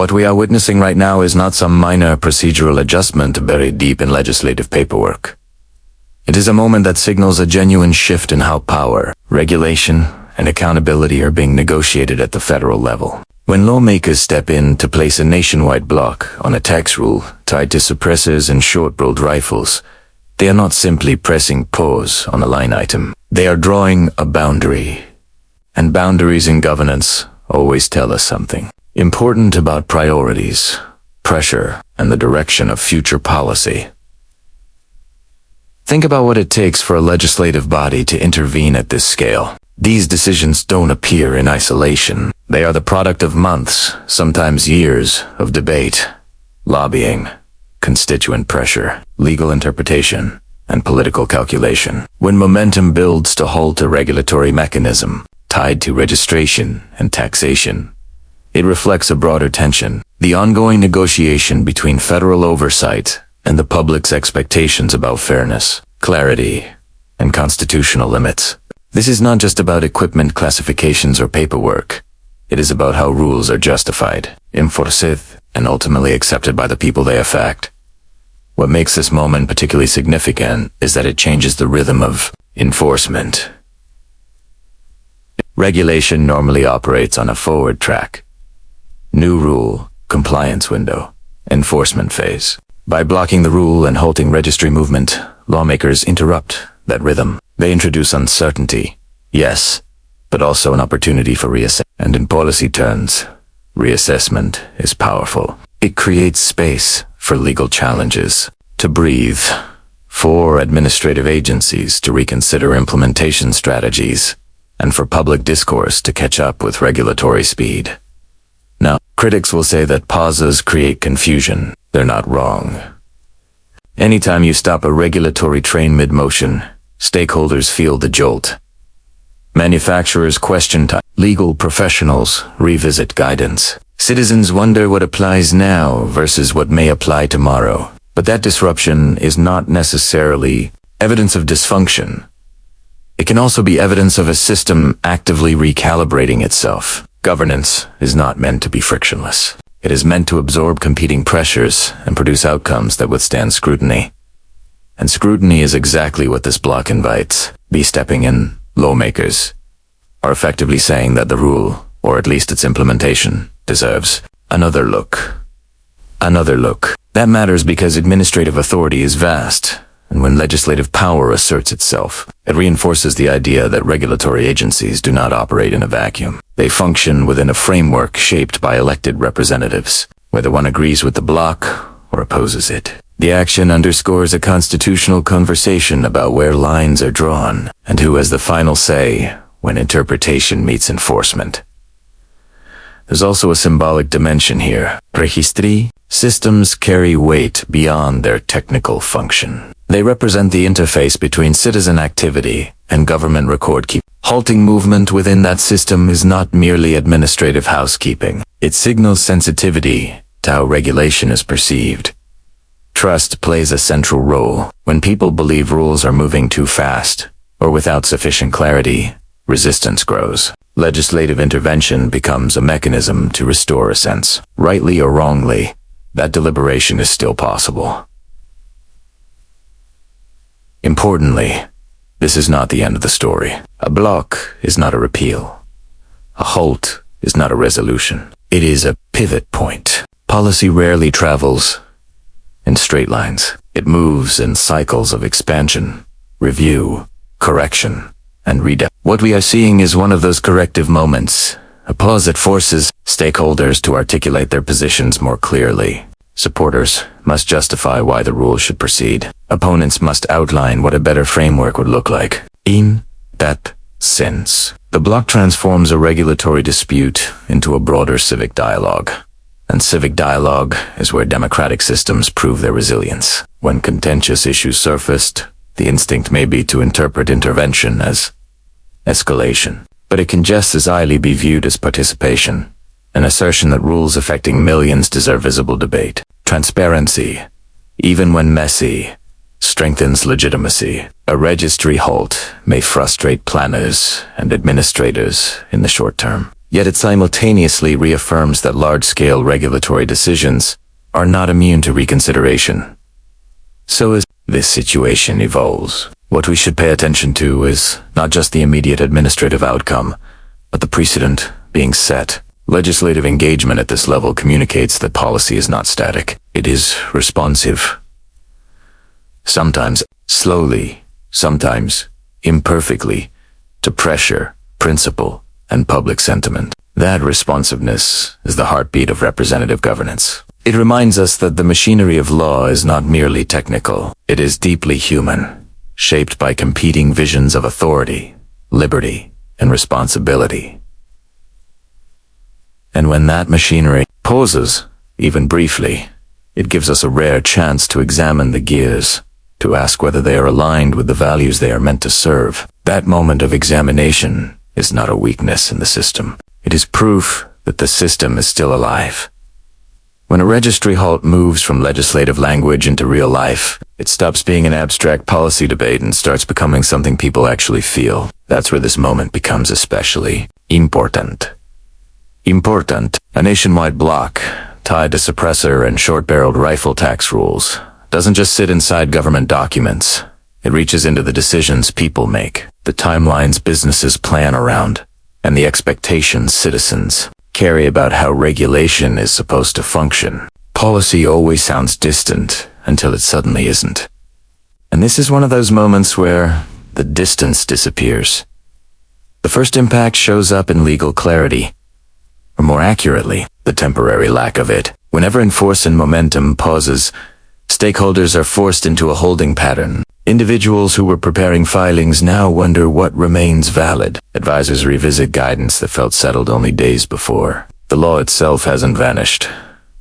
What we are witnessing right now is not some minor procedural adjustment buried deep in legislative paperwork. It is a moment that signals a genuine shift in how power, regulation, and accountability are being negotiated at the federal level. When lawmakers step in to place a nationwide block on a tax rule tied to suppressors and short-barreled rifles, they are not simply pressing pause on a line item. They are drawing a boundary. And boundaries in governance always tell us something important about priorities, pressure, and the direction of future policy. Think about what it takes for a legislative body to intervene at this scale. These decisions don't appear in isolation. They are the product of months, sometimes years, of debate, lobbying, constituent pressure, legal interpretation, and political calculation. When momentum builds to halt a regulatory mechanism tied to registration and taxation, it reflects a broader tension, the ongoing negotiation between federal oversight and the public's expectations about fairness, clarity, and constitutional limits. This is not just about equipment classifications or paperwork. It is about how rules are justified, enforced, and ultimately accepted by the people they affect. What makes this moment particularly significant is that it changes the rhythm of enforcement. Regulation normally operates on a forward track. New rule, compliance window, enforcement phase. By blocking the rule and halting registry movement, lawmakers interrupt that rhythm. They introduce uncertainty, yes, but also an opportunity for reassessment. And in policy terms, reassessment is powerful. It creates space for legal challenges to breathe, for administrative agencies to reconsider implementation strategies, and for public discourse to catch up with regulatory speed. Now, critics will say that pauses create confusion. They're not wrong. Anytime you stop a regulatory train mid-motion, stakeholders feel the jolt. Manufacturers question time. Legal professionals revisit guidance. Citizens wonder what applies now versus what may apply tomorrow. But that disruption is not necessarily evidence of dysfunction. It can also be evidence of a system actively recalibrating itself. Governance is not meant to be frictionless. It is meant to absorb competing pressures and produce outcomes that withstand scrutiny. And scrutiny is exactly what this block invites. Be stepping in, lawmakers are effectively saying that the rule, or at least its implementation, deserves another look. Another look. That matters because administrative authority is vast, and when legislative power asserts itself, it reinforces the idea that regulatory agencies do not operate in a vacuum. They function within a framework shaped by elected representatives, whether one agrees with the bloc or opposes it. The action underscores a constitutional conversation about where lines are drawn and who has the final say when interpretation meets enforcement. There's also a symbolic dimension here. Registry systems carry weight beyond their technical function. They represent the interface between citizen activity and government record keeping. Halting movement within that system is not merely administrative housekeeping. It signals sensitivity to how regulation is perceived. Trust plays a central role. When people believe rules are moving too fast or without sufficient clarity, resistance grows. Legislative intervention becomes a mechanism to restore a sense. Rightly or wrongly, that deliberation is still possible. Importantly, this is not the end of the story. A block is not a repeal. A halt is not a resolution. It is a pivot point. Policy rarely travels in straight lines. It moves in cycles of expansion, review, correction, and redefinition. What we are seeing is one of those corrective moments, a pause that forces stakeholders to articulate their positions more clearly. Supporters must justify why the rule should proceed. Opponents must outline what a better framework would look like. In that sense, the block transforms a regulatory dispute into a broader civic dialogue. And civic dialogue is where democratic systems prove their resilience. When contentious issues surfaced, the instinct may be to interpret intervention as escalation, but it can just as highly be viewed as participation, an assertion that rules affecting millions deserve visible debate. Transparency, even when messy, strengthens legitimacy. A registry halt may frustrate planners and administrators in the short term. Yet it simultaneously reaffirms that large-scale regulatory decisions are not immune to reconsideration. So as this situation evolves, what we should pay attention to is not just the immediate administrative outcome, but the precedent being set. Legislative engagement at this level communicates that policy is not static. It is responsive. Sometimes slowly, sometimes imperfectly, to pressure, principle, and public sentiment. That responsiveness is the heartbeat of representative governance. It reminds us that the machinery of law is not merely technical. It is deeply human, shaped by competing visions of authority, liberty, and responsibility. And when that machinery pauses, even briefly, it gives us a rare chance to examine the gears, to ask whether they are aligned with the values they are meant to serve. That moment of examination is not a weakness in the system. It is proof that the system is still alive. When a registry halt moves from legislative language into real life, it stops being an abstract policy debate and starts becoming something people actually feel. That's where this moment becomes especially important. A nationwide block, tied to suppressor and short-barreled rifle tax rules, doesn't just sit inside government documents. It reaches into the decisions people make, the timelines businesses plan around, and the expectations citizens carry about how regulation is supposed to function. Policy always sounds distant until it suddenly isn't. And this is one of those moments where the distance disappears. The first impact shows up in legal clarity, or more accurately, the temporary lack of it. Whenever enforcement momentum pauses, stakeholders are forced into a holding pattern. Individuals who were preparing filings now wonder what remains valid. Advisors revisit guidance that felt settled only days before. The law itself hasn't vanished,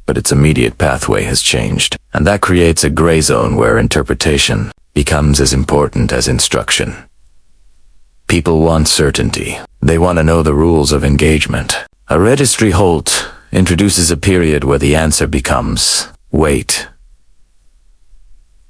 but its immediate pathway has changed. And that creates a gray zone where interpretation becomes as important as instruction. People want certainty. They want to know the rules of engagement. A registry halt introduces a period where the answer becomes wait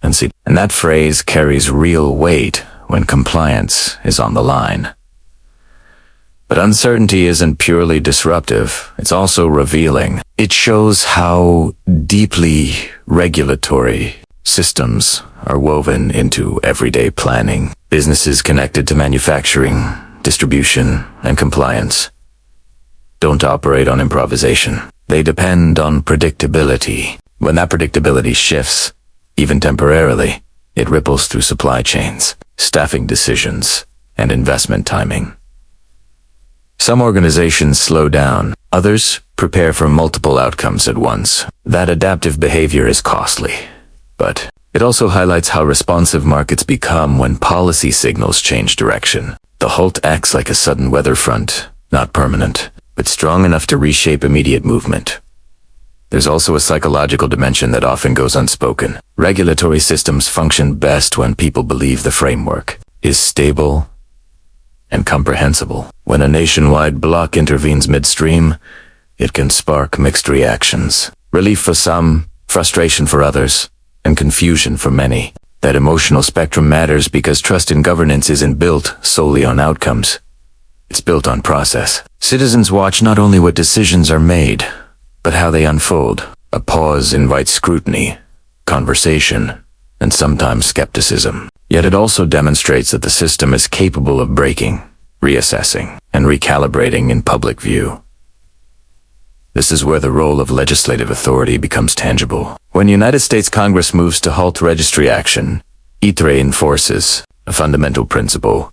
and see. And that phrase carries real weight when compliance is on the line. But uncertainty isn't purely disruptive. It's also revealing. It shows how deeply regulatory systems are woven into everyday planning. Businesses connected to manufacturing, distribution, and compliance don't operate on improvisation. They depend on predictability. When that predictability shifts, even temporarily, it ripples through supply chains, staffing decisions, and investment timing. Some organizations slow down. Others prepare for multiple outcomes at once. That adaptive behavior is costly, but it also highlights how responsive markets become when policy signals change direction. The halt acts like a sudden weather front, not permanent, but strong enough to reshape immediate movement. There's also a psychological dimension that often goes unspoken. Regulatory systems function best when people believe the framework is stable and comprehensible. When a nationwide block intervenes midstream, it can spark mixed reactions. Relief for some, frustration for others, and confusion for many. That emotional spectrum matters because trust in governance isn't built solely on outcomes. It's built on process. Citizens watch not only what decisions are made, but how they unfold. A pause invites scrutiny, conversation, and sometimes skepticism. Yet it also demonstrates that the system is capable of breaking, reassessing, and recalibrating in public view. This is where the role of legislative authority becomes tangible. When United States Congress moves to halt registry action, it reinforces a fundamental principle.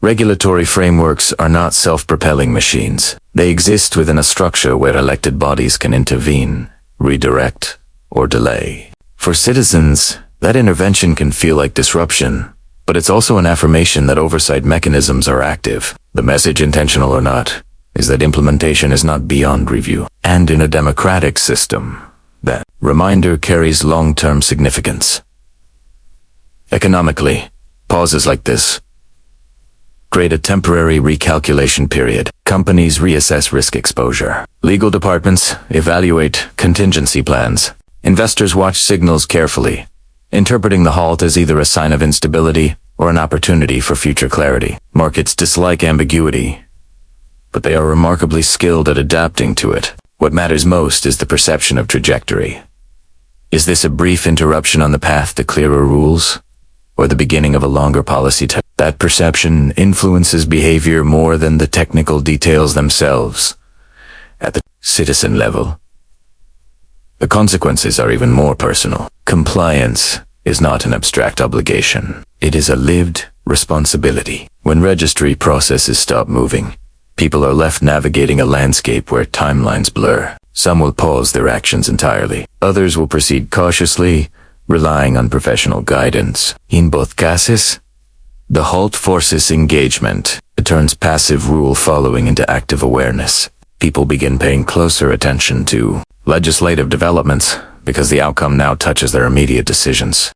Regulatory frameworks are not self-propelling machines. They exist within a structure where elected bodies can intervene, redirect, or delay. For citizens, that intervention can feel like disruption, but it's also an affirmation that oversight mechanisms are active. The message, intentional or not, is that implementation is not beyond review. And in a democratic system, that reminder carries long-term significance. Economically, pauses like this create a temporary recalculation period. Companies reassess risk exposure. Legal departments evaluate contingency plans. Investors watch signals carefully, interpreting the halt as either a sign of instability or an opportunity for future clarity. Markets dislike ambiguity, but they are remarkably skilled at adapting to it. What matters most is the perception of trajectory. Is this a brief interruption on the path to clearer rules, or the beginning of a longer policy test? That perception influences behavior more than the technical details themselves. At the citizen level, the consequences are even more personal. Compliance is not an abstract obligation. It is a lived responsibility. When registry processes stop moving, people are left navigating a landscape where timelines blur. Some will pause their actions entirely. Others will proceed cautiously, relying on professional guidance. In both cases, the halt forces engagement. It turns passive rule following into active awareness. People begin paying closer attention to legislative developments because the outcome now touches their immediate decisions.